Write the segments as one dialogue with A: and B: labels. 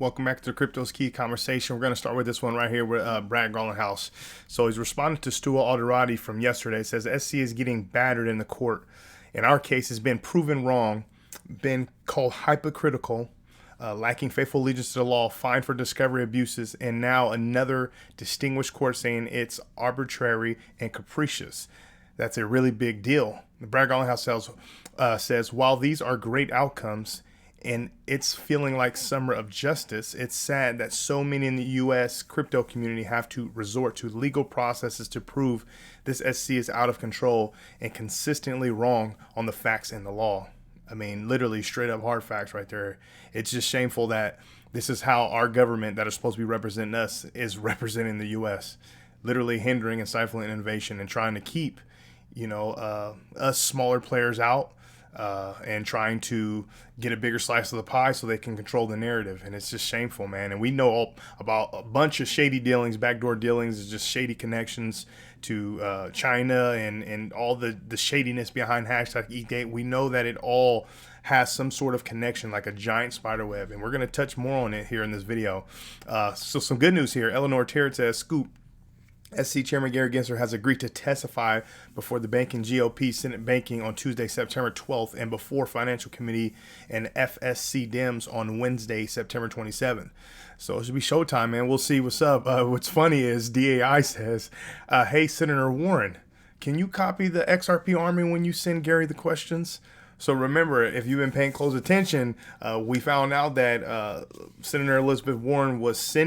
A: Welcome back to the Crypto's Key conversation. We're going to start with this one right here with Brad Garlinghouse. So he's responding to Stuart Alderati from yesterday. It says SC is getting battered in the court. In our case, has been proven wrong, been called hypocritical, lacking faithful allegiance to the law, fined for discovery abuses, and now another distinguished court saying it's arbitrary and capricious. That's a really big deal. Brad Garlinghouse says, while these are great outcomes, and it's feeling like summer of justice, it's sad that so many in the U.S. crypto community have to resort to legal processes to prove this SC is out of control and consistently wrong on the facts and the law. I mean, literally straight up hard facts right there. It's just shameful that this is how our government that is supposed to be representing us is representing the U.S., literally hindering and stifling innovation and trying to keep, us smaller players out. And trying to get a bigger slice of the pie so they can control the narrative. And it's just shameful, man. And we know all about a bunch of shady dealings, backdoor dealings, just shady connections to China and all the shadiness behind hashtag #EatGate. We know that it all has some sort of connection, like a giant spider web. And we're going to touch more on it here in this video. So some good news here. Eleanor Terrett says, Scoop. SC Chairman Gary Gensler has agreed to testify before the Banking GOP Senate Banking on Tuesday, September 12th, and before Financial Committee and FSC Dems on Wednesday, September 27th. So it should be showtime, man. We'll see what's up. What's funny is DAI says, hey, Senator Warren, can you copy the XRP Army when you send Gary the questions? So remember, if you've been paying close attention, we found out that Senator Elizabeth Warren was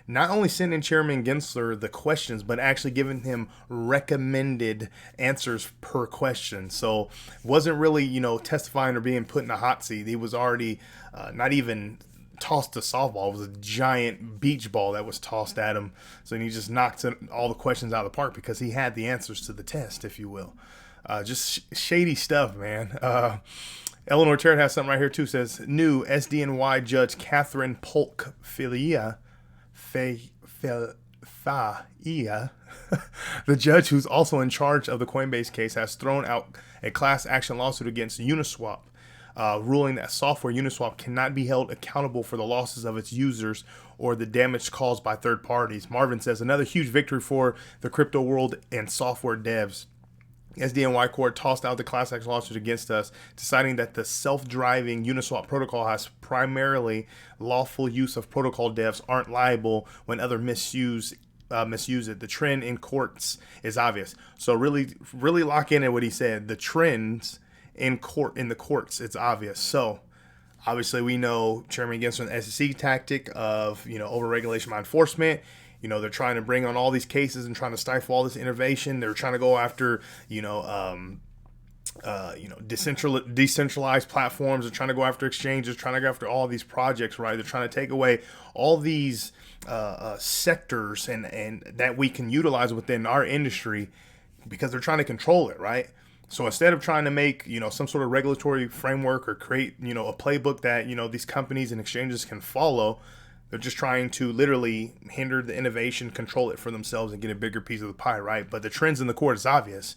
A: not only sending Chairman Gensler the questions, but actually giving him recommended answers per question. So wasn't really, testifying or being put in a hot seat. He was already not even tossed a softball. It was a giant beach ball that was tossed at him. So he just knocked all the questions out of the park because he had the answers to the test, if you will. Just shady stuff, man. Eleanor Terrett has something right here too. Says new SDNY Judge Catherine Polk Faia, the judge who's also in charge of the Coinbase case, has thrown out a class action lawsuit against Uniswap, ruling that software Uniswap cannot be held accountable for the losses of its users or the damage caused by third parties. Marvin says another huge victory for the crypto world and software devs. SDNY court tossed out the class action lawsuit against us, deciding that the self-driving Uniswap protocol has primarily lawful use of protocol devs aren't liable when others misuse it. The trend in courts is obvious. So really lock in at what he said. The trends in the courts, it's obvious. So obviously we know Chairman Gensler and SEC tactic of overregulation by enforcement. They're trying to bring on all these cases and trying to stifle all this innovation. They're trying to go after, decentralized platforms. They're trying to go after exchanges, trying to go after all these projects, right? They're trying to take away all these sectors and that we can utilize within our industry because they're trying to control it, right? So instead of trying to make, some sort of regulatory framework or create, a playbook that, these companies and exchanges can follow, they're just trying to literally hinder the innovation, control it for themselves, and get a bigger piece of the pie, right? But the trends in the court is obvious.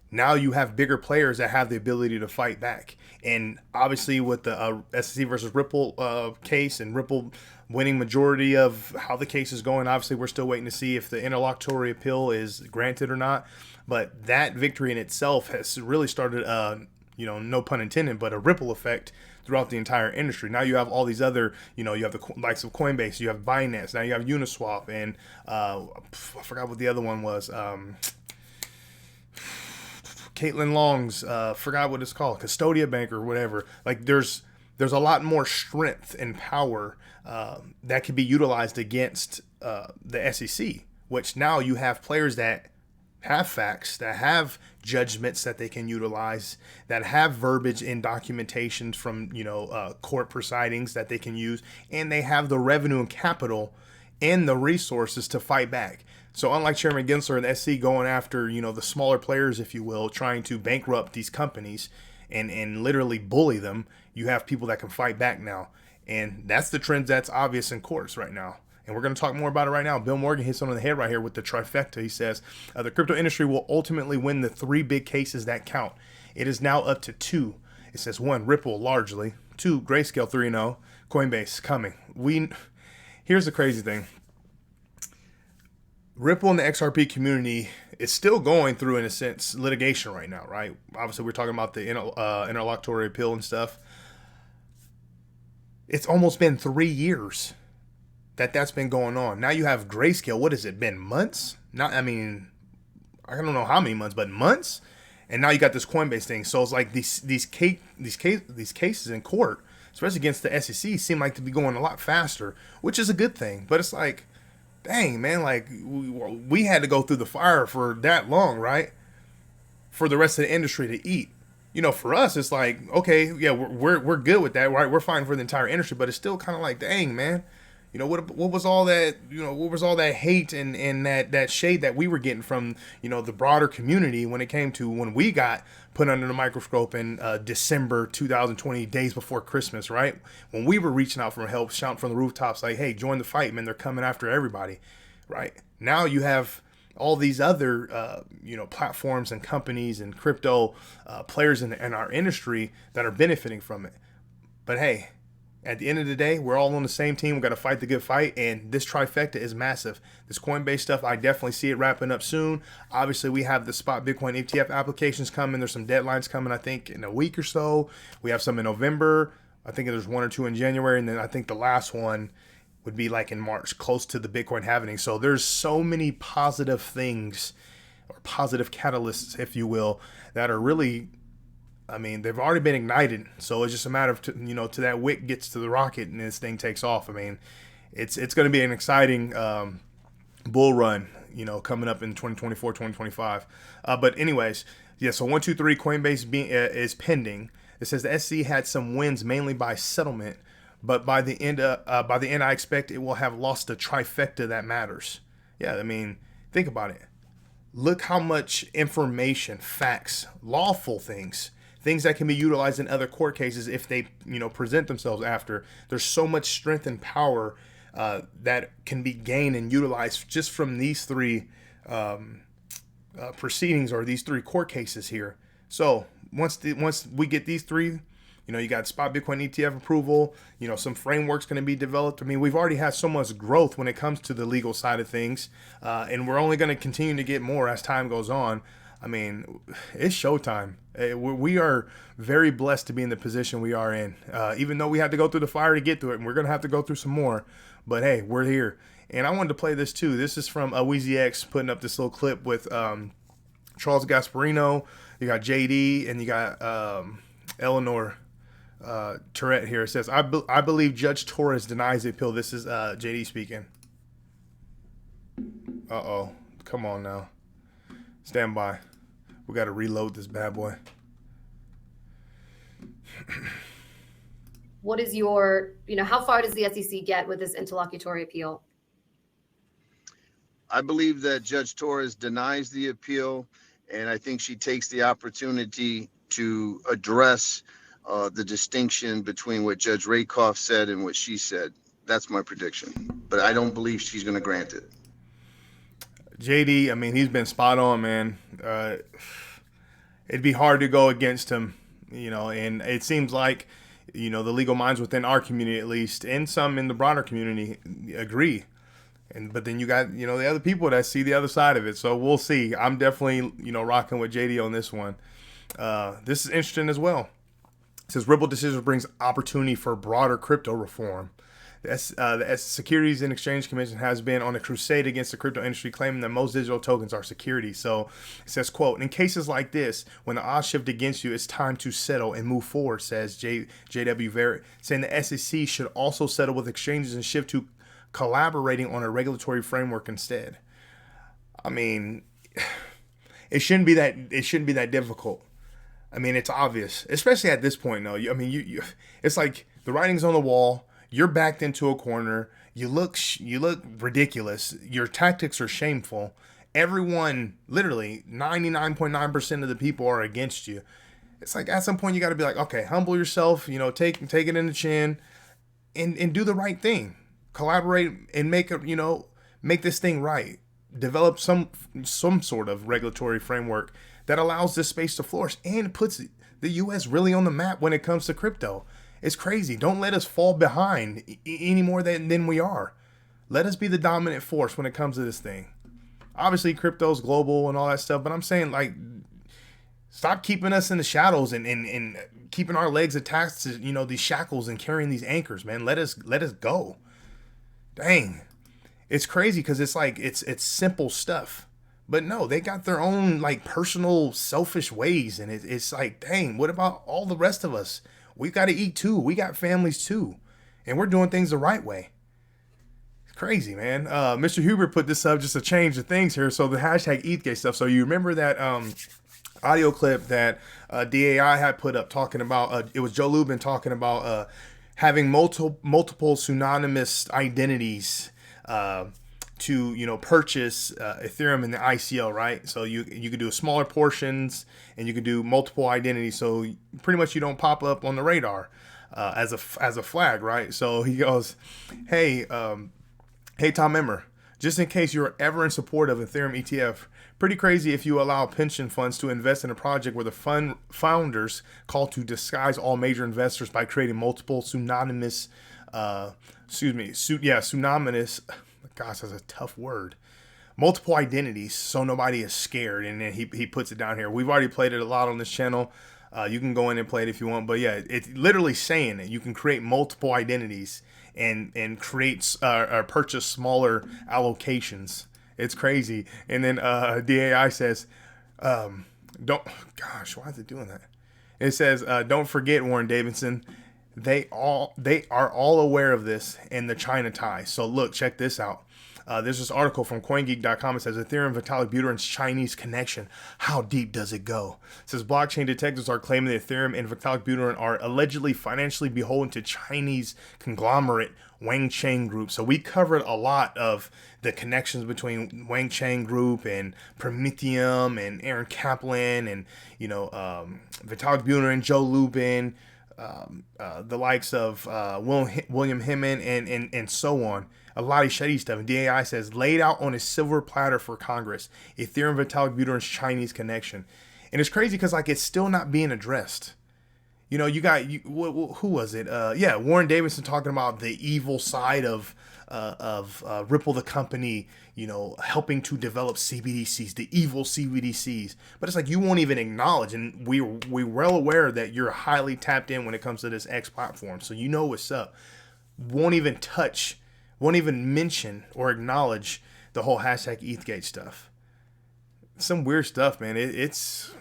A: Now you have bigger players that have the ability to fight back. And obviously with the SEC versus Ripple case and Ripple winning majority of how the case is going, obviously we're still waiting to see if the interlocutory appeal is granted or not. But that victory in itself has really started, no pun intended, but a ripple effect throughout the entire industry. Now you have all these other, you have the likes of Coinbase, you have Binance, now you have Uniswap, and I forgot what the other one was. Caitlin Long's, forgot what it's called, Custodia Bank or whatever. Like there's a lot more strength and power that can be utilized against the SEC, which now you have players that have facts, that have judgments that they can utilize, that have verbiage in documentations from, court proceedings that they can use, and they have the revenue and capital and the resources to fight back. So unlike Chairman Gensler and the SEC going after, the smaller players, if you will, trying to bankrupt these companies and literally bully them, you have people that can fight back now. And that's the trend that's obvious in courts right now. And we're going to talk more about it right now. Bill Morgan hits on the head right here with the trifecta. He says, the crypto industry will ultimately win the three big cases that count. It is now up to two. It says 1, Ripple largely. 2, Grayscale 3-0. Coinbase coming. Here's the crazy thing. Ripple and the XRP community is still going through, in a sense, litigation right now, right? Obviously, we're talking about the interlocutory appeal and stuff. It's almost been 3 years that's been going on. Now you have Grayscale. What has it been? Months? I don't know how many months, but months. And now you got this Coinbase thing. So it's like these cases in court, especially against the SEC, seem like to be going a lot faster, which is a good thing. But it's like, dang, man, like we had to go through the fire for that long, right? For the rest of the industry to eat. For us, it's like, okay, yeah, we're good with that, right? We're fine for the entire industry, but it's still kind of like, dang, man. What was all that, what was all that hate and that shade that we were getting from, the broader community when it came to when we got put under the microscope in December 2020, days before Christmas, right? When we were reaching out for help, shouting from the rooftops like, hey, join the fight, man. They're coming after everybody, right? Now you have all these other, platforms and companies and crypto players in our industry that are benefiting from it. But hey, at the end of the day, we're all on the same team. We've got to fight the good fight, and this trifecta is massive. This Coinbase stuff, I definitely see it wrapping up soon. Obviously, we have the spot Bitcoin ETF applications coming. There's some deadlines coming, I think, in a week or so. We have some in November. I think there's 1 or 2 in January, and then I think the last one would be like in March, close to the Bitcoin halving. So there's so many positive things, or positive catalysts, if you will, that are really, they've already been ignited. So it's just a matter of, to that wick gets to the rocket and this thing takes off. It's going to be an exciting bull run, coming up in 2024, 2025. But anyways, yeah, so 1, 2, 3, Coinbase is pending. It says the SEC had some wins mainly by settlement, but by the end, I expect it will have lost the trifecta that matters. Yeah, think about it. Look how much information, facts, lawful things that can be utilized in other court cases if they, present themselves after. There's so much strength and power that can be gained and utilized just from these 3 proceedings or these 3 court cases here. So once we get these 3, you got spot Bitcoin ETF approval, some frameworks going to be developed. We've already had so much growth when it comes to the legal side of things, and we're only going to continue to get more as time goes on. It's showtime. We are very blessed to be in the position we are in, even though we had to go through the fire to get to it, and we're going to have to go through some more. But hey, we're here. And I wanted to play this too. This is from WeezyX putting up this little clip with Charles Gasparino. You got JD, and you got Eleanor Tourette here. It says, I believe Judge Torres denies the appeal. This is JD speaking. Uh-oh. Come on now. Stand by. We got to reload this bad boy.
B: What is your, how far does the SEC get with this interlocutory appeal?
C: I believe that Judge Torres denies the appeal, and I think she takes the opportunity to address the distinction between what Judge Rakoff said and what she said. That's my prediction. But I don't believe she's going to grant it.
A: JD, he's been spot on, man. It'd be hard to go against him, and it seems like, the legal minds within our community, at least, and some in the broader community, agree. But then you got, the other people that see the other side of it. So we'll see. I'm definitely, rocking with JD on this one. This is interesting as well. It says Ripple decision brings opportunity for broader crypto reform. The Securities and Exchange Commission has been on a crusade against the crypto industry, claiming that most digital tokens are securities. So it says, quote, in cases like this, when the odds shift against you, it's time to settle and move forward, says JW Verrett, saying the SEC should also settle with exchanges and shift to collaborating on a regulatory framework instead. It shouldn't be that difficult. It's obvious, especially at this point. No, it's like the writing's on the wall. You're backed into a corner. You look ridiculous. Your tactics are shameful. Everyone, literally 99.9% of the people are against you. It's like at some point you got to be like, okay, humble yourself. Take it in the chin, and do the right thing. Collaborate and make this thing right. Develop some sort of regulatory framework that allows this space to flourish and puts the U.S. really on the map when it comes to crypto. It's crazy. Don't let us fall behind any more than we are. Let us be the dominant force when it comes to this thing. Obviously, crypto's global and all that stuff, but I'm saying, like, stop keeping us in the shadows and keeping our legs attached to, these shackles and carrying these anchors, man. Let us go. Dang. It's crazy because it's like it's simple stuff. But no, they got their own like personal selfish ways, and it's like, dang, what about all the rest of us? We got to eat too. We got families too, and we're doing things the right way. It's crazy, man. Mr. Huber put this up just to change the things here. So the hashtag ETHgate stuff. So you remember that audio clip that DAI had put up talking about? It was Joe Lubin talking about having multiple synonymous identities. To purchase Ethereum in the ICO, right? So you could do smaller portions and you could do multiple identities. So pretty much you don't pop up on the radar as a flag, right? So he goes, hey Tom Emmer, just in case you're ever in support of Ethereum ETF, pretty crazy if you allow pension funds to invest in a project where the fund founders call to disguise all major investors by creating multiple synonymous. Synonymous. Gosh, that's a tough word. Multiple identities, so nobody is scared. And then he puts it down here. We've already played it a lot on this channel. You can go in and play it if you want. But yeah, it's literally saying that you can create multiple identities and create or purchase smaller allocations. It's crazy. And then DAI says, don't. Gosh, why is it doing that? It says, don't forget, Warren Davidson. They are all aware of this and the China ties. So look, check this out. There's this article from CoinGeek.com. It says Ethereum Vitalik Buterin's Chinese connection. How deep does it go? It says blockchain detectives are claiming that Ethereum and Vitalik Buterin are allegedly financially beholden to Chinese conglomerate Wang Chang Group. So we covered a lot of the connections between Wang Chang Group and Prometheum and Aaron Kaplan and Vitalik Buterin, Joe Lubin. The likes of William Hemman and so on. A lot of shady stuff. And DAI says, laid out on a silver platter for Congress, Ethereum Vitalik Buterin's Chinese connection. And it's crazy because like it's still not being addressed. You got, who was it? Warren Davidson talking about the evil side of Ripple, the company, helping to develop CBDCs, the evil CBDCs. But it's like you won't even acknowledge, and we're well aware that you're highly tapped in when it comes to this X platform. So you know what's up. Won't even mention or acknowledge the whole hashtag ETHgate stuff. Some weird stuff, man. It's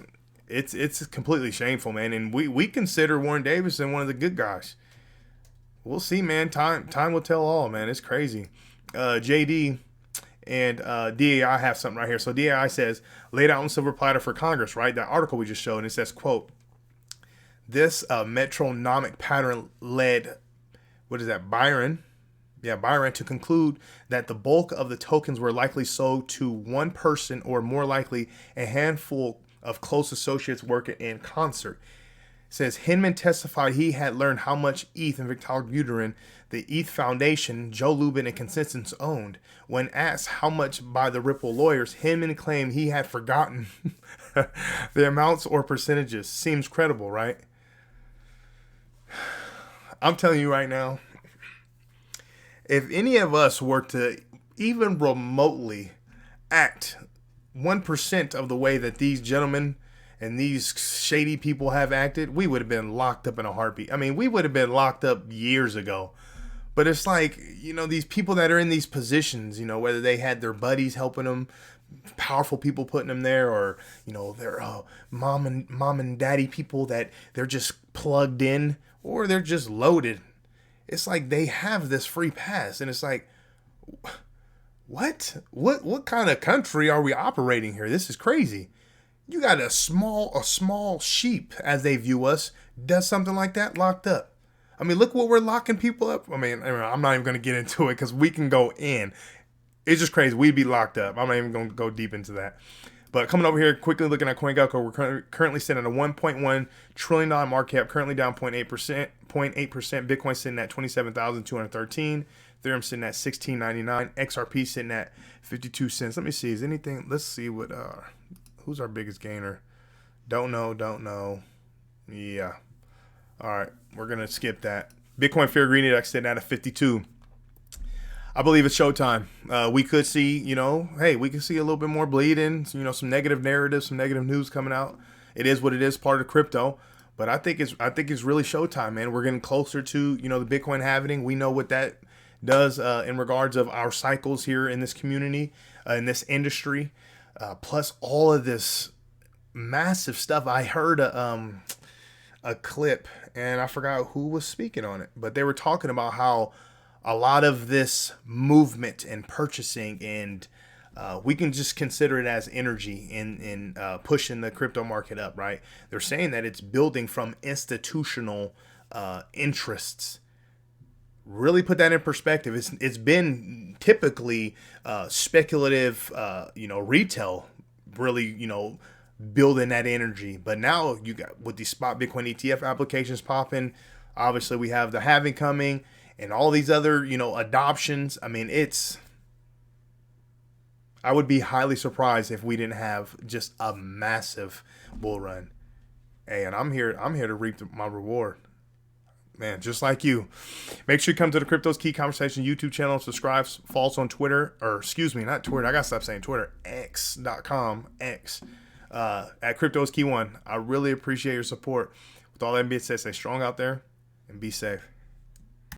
A: completely shameful, man. And we consider Warren Davidson one of the good guys. We'll see, man. Time will tell all, man. It's crazy. JD and DAI have something right here. So DAI says, laid out on silver platter for Congress, right? That article we just showed, and it says, quote, this metronomic pattern led, Byron to conclude that the bulk of the tokens were likely sold to one person or more likely a handful of close associates working in concert. Says Hinman testified he had learned how much ETH and Vitalik Buterin, the ETH Foundation, Joe Lubin, and Consensus owned. When asked how much by the Ripple lawyers, Hinman claimed he had forgotten the amounts or percentages. Seems credible, right? I'm telling you right now, if any of us were to even remotely act 1% of the way that these gentlemen and these shady people have acted, we would have been locked up in a heartbeat. I mean, we would have been locked up years ago. But it's like, these people that are in these positions, whether they had their buddies helping them, powerful people putting them there, or, their mom and daddy people that they're just plugged in, or they're just loaded. It's like they have this free pass, and it's like, what kind of country are we operating here? This is crazy. You got a small sheep, as they view us, does something like that, locked up. I mean, look what we're locking people up. I mean, I'm not even going to get into it because we can go in. It's just crazy. We'd be locked up. I'm not even going to go deep into that. But coming over here, quickly looking at CoinGecko, we're currently sitting at a $1.1 trillion market cap, currently down 0.8%. Bitcoin sitting at 27,213. Ethereum sitting at 16.99. XRP sitting at 52 cents. Let me see. Is anything? Let's see what. Who's our biggest gainer? Don't know. Yeah. All right, we're gonna skip that. Bitcoin Fair Green Index sitting at a 52. I believe it's showtime. We could see, hey, we could see a little bit more bleeding, some negative narratives, some negative news coming out. It is what it is, part of crypto. But I think it's really showtime, man. We're getting closer to, the Bitcoin halving. We know what that does in regards of our cycles here in this community, in this industry, plus all of this massive stuff. I heard a clip, and I forgot who was speaking on it, but they were talking about how a lot of this movement and purchasing, and we can just consider it as energy in pushing the crypto market up, right? They're saying that it's building from institutional interests. Really put that in perspective. It's been typically speculative, retail, really, building that energy. But now you got with these spot Bitcoin ETF applications popping. Obviously, we have the halving coming and all these other, adoptions. I mean, I would be highly surprised if we didn't have just a massive bull run. Hey, and I'm here to reap my reward. Man, just like you. Make sure you come to the Crypto's Key Conversation YouTube channel. Subscribe. Follow us on Twitter. Or, excuse me, not Twitter. I got to stop saying Twitter. X.com. At Crypto's Key 1. I really appreciate your support. With all that being said, stay strong out there and be safe.